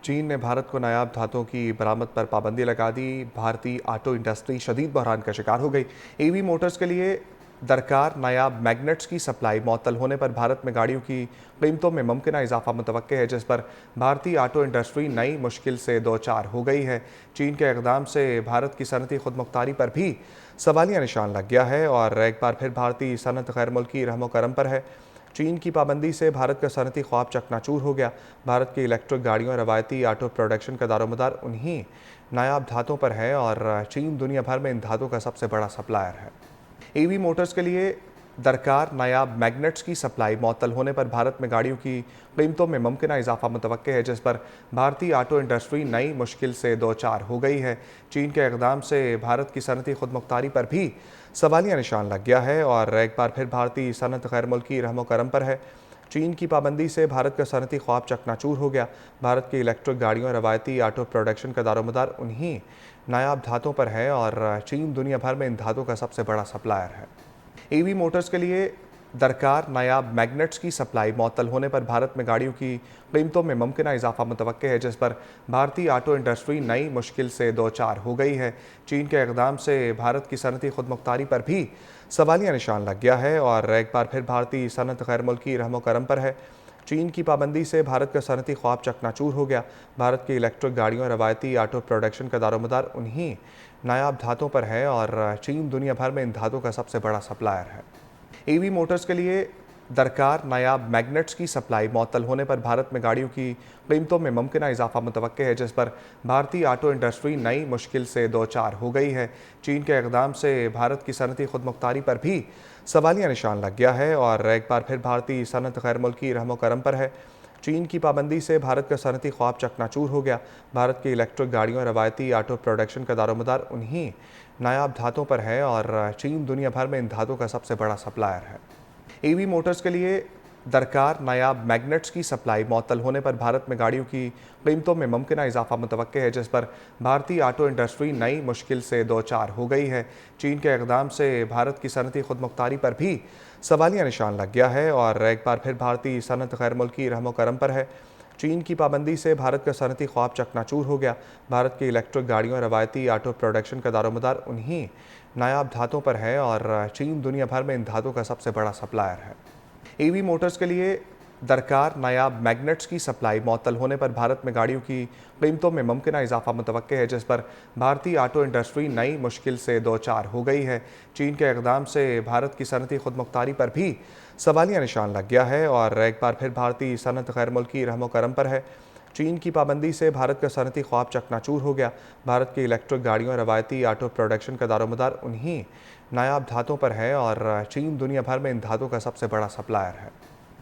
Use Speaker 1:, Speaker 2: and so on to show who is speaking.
Speaker 1: चीन ने भारत को नायाब धातुओं की बरामद पर पाबंदी लगा दी। भारतीय ऑटो इंडस्ट्री शदीद बहरान का शिकार हो गई। ईवी मोटर्स के लिए दरकार नायाब मैग्नेट्स की सप्लाई मअतल होने पर भारत में गाड़ियों की कीमतों में मुमकिन इजाफा मुतवक्के है, जिस पर भारतीय ऑटो इंडस्ट्री नई मुश्किल से दो चार हो गई है। चीन के इक़दाम से भारत की सनती खुदमुख्तारी पर भी सवालिया निशान लग गया है और एक बार फिर भारतीय सनत गैर मुल्की रहमो करम पर है। चीन की पाबंदी से भारत का सनती ख्वाब चकनाचूर हो गया। भारत की इलेक्ट्रिक गाड़ियों और रवायती ऑटो प्रोडक्शन का दारोमदार उन्हीं नायाब धातुओं पर है और चीन दुनिया भर में इन धातुओं का सबसे बड़ा सप्लायर है। ईवी मोटर्स के लिए दरकार नायाब मैग्नेट्स की सप्लाई मअतल होने पर भारत में गाड़ियों की कीमतों में मुमकिन इजाफा मुतवक्के है, जिस पर भारतीय ऑटो इंडस्ट्री नई मुश्किल से दो चार हो गई है। चीन के इक़दाम से भारत की सनती खुदमुख्तारी पर भी सवालिया निशान लग गया है और एक बार फिर भारतीय सनत गैर मुल्की रहमो करम पर है। चीन की पाबंदी से भारत का सनती ख्वाब चकनाचूर हो गया। भारत की इलेक्ट्रिक गाड़ियों और रवायती ऑटो प्रोडक्शन का दारोमदार उन्हीं नायाब धातुओं पर है और चीन दुनिया भर में इन धातुओं का सबसे बड़ा सप्लायर है। ईवी मोटर्स के लिए दरकार नायाब मैग्नेट्स की सप्लाई मअतल होने पर भारत में गाड़ियों की कीमतों में मुमकिन इजाफा मुतवक्के है, जिस पर भारतीय ऑटो इंडस्ट्री नई मुश्किल से दो चार हो गई है। चीन के इक़दाम से भारत की सनती खुदमुख्तारी पर भी सवालिया निशान लग गया है और एक बार फिर भारतीय सनत गैर मुल्की रहमो करम पर है। चीन की पाबंदी से भारत का सनती ख्वाब चकनाचूर हो गया। भारत की इलेक्ट्रिक गाड़ियों और रवायती ऑटो प्रोडक्शन का दारोमदार उन्हीं नायाब धातुओं पर है और चीन दुनिया भर में इन धातुओं का सबसे बड़ा सप्लायर है। ईवी मोटर्स के लिए दरकार नायाब मैग्नेट्स की सप्लाई मअतल होने पर भारत में गाड़ियों की कीमतों में मुमकिन इजाफा मुतवक्के है, जिस पर भारतीय ऑटो इंडस्ट्री नई मुश्किल से दो चार हो गई है। चीन के इक़दाम से भारत की सनती खुदमुख्तारी पर भी सवालिया निशान लग गया है और एक बार फिर भारतीय सनत गैर मुल्की रहमो करम पर है। चीन की पाबंदी से भारत का सनती ख्वाब चकनाचूर हो गया। भारत की इलेक्ट्रिक गाड़ियों और रवायती ऑटो प्रोडक्शन का दारोमदार उन्हीं नायाब धातुओं पर है और चीन दुनिया भर में इन धातुओं का सबसे बड़ा सप्लायर है। ईवी मोटर्स के लिए दरकार नायाब मैग्नेट्स की सप्लाई मअतल होने पर भारत में गाड़ियों की कीमतों में मुमकिन इजाफा मुतवक्के है, जिस पर भारतीय ऑटो इंडस्ट्री नई मुश्किल से दो चार हो गई है। चीन के इक़दाम से भारत की सनती खुदमुख्तारी पर भी सवालिया निशान लग गया है और एक बार फिर भारतीय सनत गैर मुल्की रहमो करम पर है। चीन की पाबंदी से भारत का सनती ख्वाब चकनाचूर हो गया। भारत की इलेक्ट्रिक गाड़ियों और रवायती ऑटो प्रोडक्शन का दारोमदार उन्हीं नायाब धातुओं पर है और चीन दुनिया भर में इन धातुओं का सबसे बड़ा सप्लायर है। ईवी मोटर्स के लिए दरकार नायाब मैग्नेट्स की सप्लाई मअतल होने पर भारत में गाड़ियों की कीमतों में मुमकिन इजाफा मुतवक्के है, जिस पर भारतीय ऑटो इंडस्ट्री नई मुश्किल से दो चार हो गई है। चीन के इक़दाम से भारत की सनती खुदमुख्तारी पर भी सवालिया निशान लग गया है और एक बार फिर भारतीय सनत गैर मुल्की रहमो करम पर है। चीन की पाबंदी से भारत का सनती ख्वाब चकनाचूर हो गया। भारत की इलेक्ट्रिक गाड़ियों और रवायती ऑटो प्रोडक्शन का दारोमदार उन्हीं नायाब धातुओं पर है और चीन दुनिया भर में इन धातुओं का सबसे बड़ा सप्लायर है।